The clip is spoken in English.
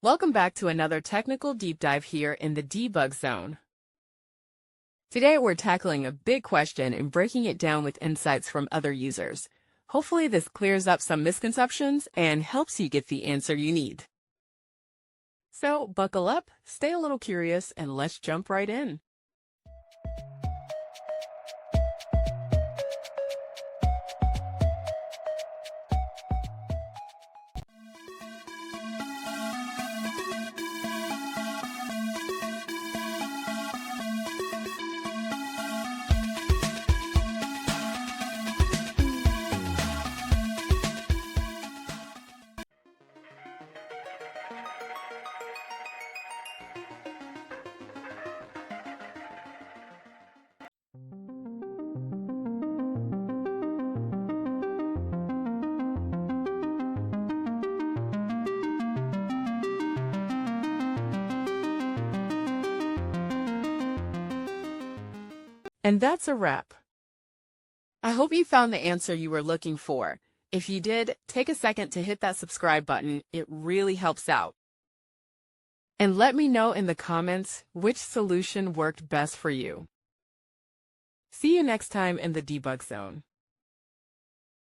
Welcome back to another technical deep dive here in the debug zone. Today we're tackling a big question and breaking it down with insights from other users. Hopefully this clears up some misconceptions and helps you get the answer you need. So buckle up, stay a little curious, and let's jump right in. And that's a wrap. I hope you found the answer you were looking for. If you did, take a second to hit that subscribe button. It really helps out. And let me know in the comments which solution worked best for you. See you next time in the debug zone.